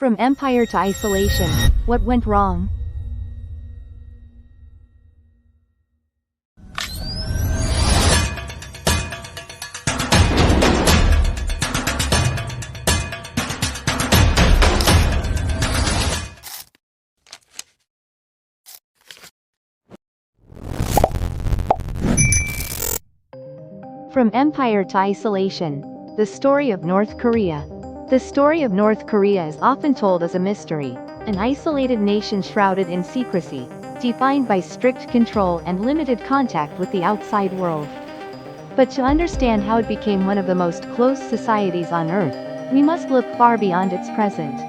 From empire to isolation, what went wrong? From empire to isolation, the story of North Korea. The story of North Korea is often told as a mystery, an isolated nation shrouded in secrecy, defined by strict control and limited contact with the outside world. But to understand how it became one of the most closed societies on Earth, we must look far beyond its present.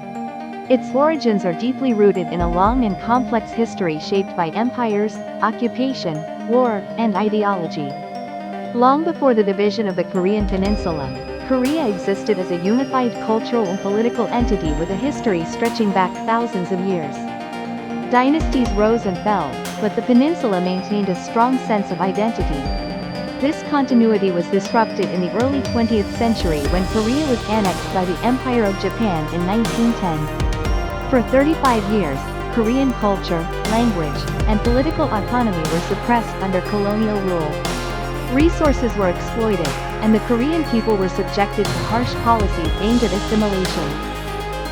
Its origins are deeply rooted in a long and complex history shaped by empires, occupation, war, and ideology. Long before the division of the Korean peninsula, Korea existed as a unified cultural and political entity with a history stretching back thousands of years. Dynasties rose and fell, but the peninsula maintained a strong sense of identity. This continuity was disrupted in the early 20th century when Korea was annexed by the Empire of Japan in 1910. For 35 years, Korean culture, language, and political autonomy were suppressed under colonial rule. Resources were exploited, and the Korean people were subjected to harsh policies aimed at assimilation.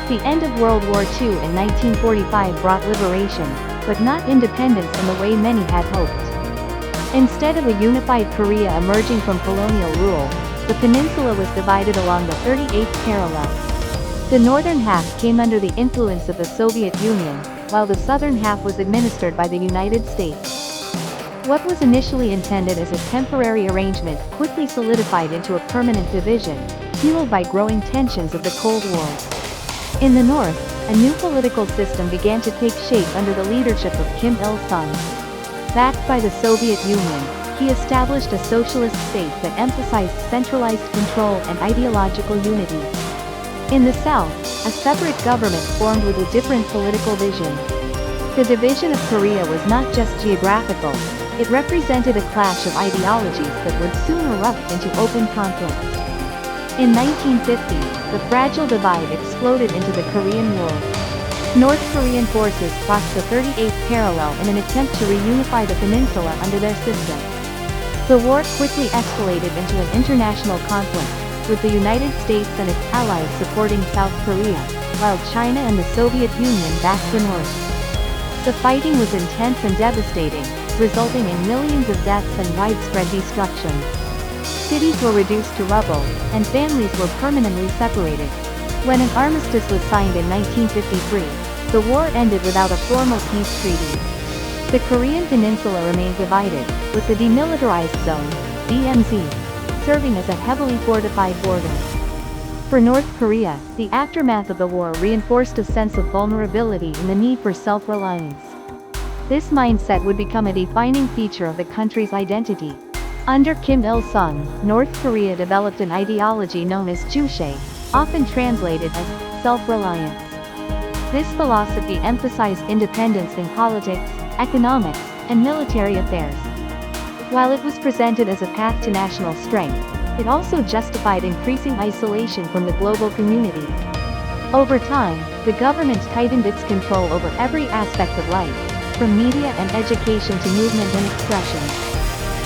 The end of World War II in 1945 brought liberation, but not independence in the way many had hoped. Instead of a unified Korea emerging from colonial rule, the peninsula was divided along the 38th parallel. The northern half came under the influence of the Soviet Union, while the southern half was administered by the United States. What was initially intended as a temporary arrangement quickly solidified into a permanent division, fueled by growing tensions of the Cold War. In the north, a new political system began to take shape under the leadership of Kim Il-sung. Backed by the Soviet Union, he established a socialist state that emphasized centralized control and ideological unity. In the south, a separate government formed with a different political vision. The division of Korea was not just geographical, it represented a clash of ideologies that would soon erupt into open conflict. In 1950, the fragile divide exploded into the Korean War. North Korean forces crossed the 38th parallel in an attempt to reunify the peninsula under their system. The war quickly escalated into an international conflict, with the United States and its allies supporting South Korea, while China and the Soviet Union backed the North. The fighting was intense and devastating, resulting in millions of deaths and widespread destruction. Cities were reduced to rubble, and families were permanently separated. When an armistice was signed in 1953, the war ended without a formal peace treaty. The Korean peninsula remained divided, with the Demilitarized Zone, DMZ, serving as a heavily fortified border. For North Korea, the aftermath of the war reinforced a sense of vulnerability and the need for self-reliance. This mindset would become a defining feature of the country's identity. Under Kim Il-sung, North Korea developed an ideology known as Juche, often translated as self-reliance. This philosophy emphasized independence in politics, economics, and military affairs. While it was presented as a path to national strength, it also justified increasing isolation from the global community. Over time, the government tightened its control over every aspect of life, from media and education to movement and expression.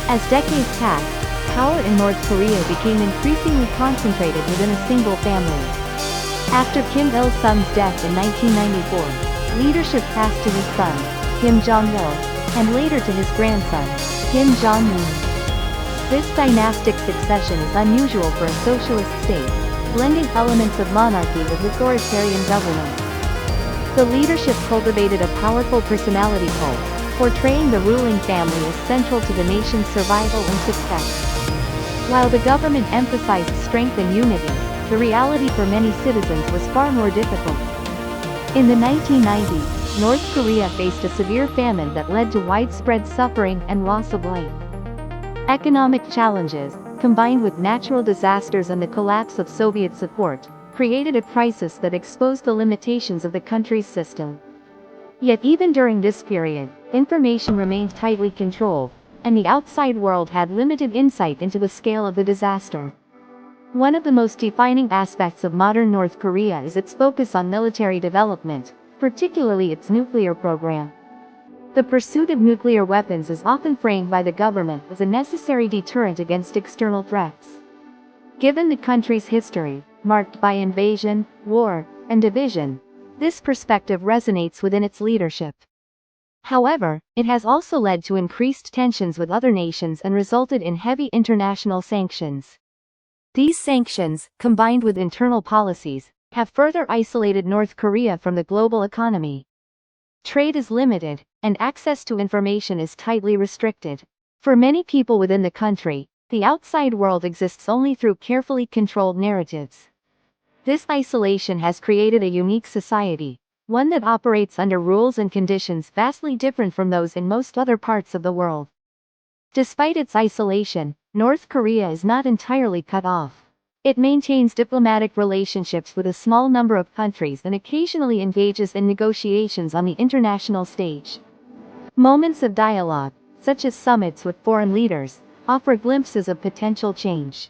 As decades passed, power in North Korea became increasingly concentrated within a single family. After Kim Il-sung's death in 1994, leadership passed to his son, Kim Jong-il, and later to his grandson, Kim Jong-un. This dynastic succession is unusual for a socialist state, blending elements of monarchy with authoritarian governance. The leadership cultivated a powerful personality cult, portraying the ruling family as central to the nation's survival and success. While the government emphasized strength and unity, the reality for many citizens was far more difficult. In the 1990s, North Korea faced a severe famine that led to widespread suffering and loss of life. Economic challenges, combined with natural disasters and the collapse of Soviet support, created a crisis that exposed the limitations of the country's system. Yet even during this period, information remained tightly controlled, and the outside world had limited insight into the scale of the disaster. One of the most defining aspects of modern North Korea is its focus on military development, particularly its nuclear program. The pursuit of nuclear weapons is often framed by the government as a necessary deterrent against external threats. Given the country's history, marked by invasion, war, and division, this perspective resonates within its leadership. However, it has also led to increased tensions with other nations and resulted in heavy international sanctions. These sanctions, combined with internal policies, have further isolated North Korea from the global economy. Trade is limited, and access to information is tightly restricted. For many people within the country, the outside world exists only through carefully controlled narratives. This isolation has created a unique society, one that operates under rules and conditions vastly different from those in most other parts of the world. Despite its isolation, North Korea is not entirely cut off. It maintains diplomatic relationships with a small number of countries and occasionally engages in negotiations on the international stage. Moments of dialogue, such as summits with foreign leaders, offer glimpses of potential change.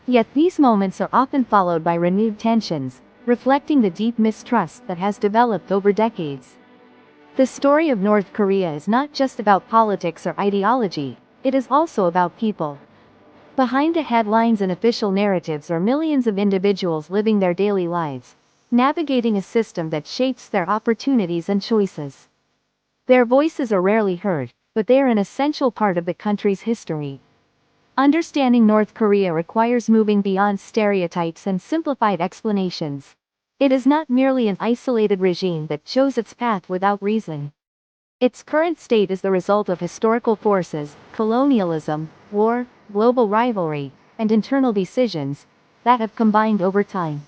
Yet these moments are often followed by renewed tensions, reflecting the deep mistrust that has developed over decades. The story of North Korea is not just about politics or ideology, it is also about people. Behind the headlines and official narratives are millions of individuals living their daily lives, navigating a system that shapes their opportunities and choices. Their voices are rarely heard, but they are an essential part of the country's history. Understanding North Korea requires moving beyond stereotypes and simplified explanations. It is not merely an isolated regime that chose its path without reason. Its current state is the result of historical forces, colonialism, war, global rivalry, and internal decisions that have combined over time.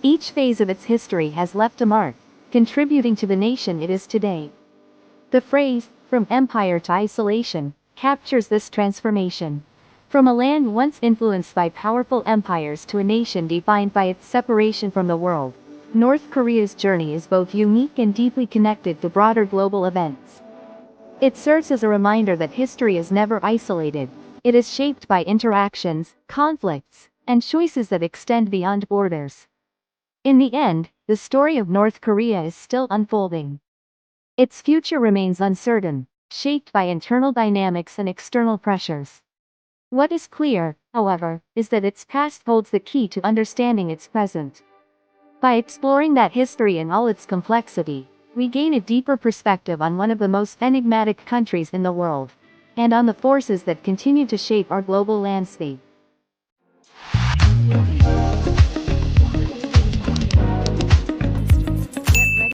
Each phase of its history has left a mark, contributing to the nation it is today. The phrase, "from empire to isolation," captures this transformation. From a land once influenced by powerful empires to a nation defined by its separation from the world, North Korea's journey is both unique and deeply connected to broader global events. It serves as a reminder that history is never isolated. It is shaped by interactions, conflicts, and choices that extend beyond borders. In the end, the story of North Korea is still unfolding. Its future remains uncertain, shaped by internal dynamics and external pressures. What is clear, however, is that its past holds the key to understanding its present. By exploring that history in all its complexity, we gain a deeper perspective on one of the most enigmatic countries in the world, and on the forces that continue to shape our global landscape.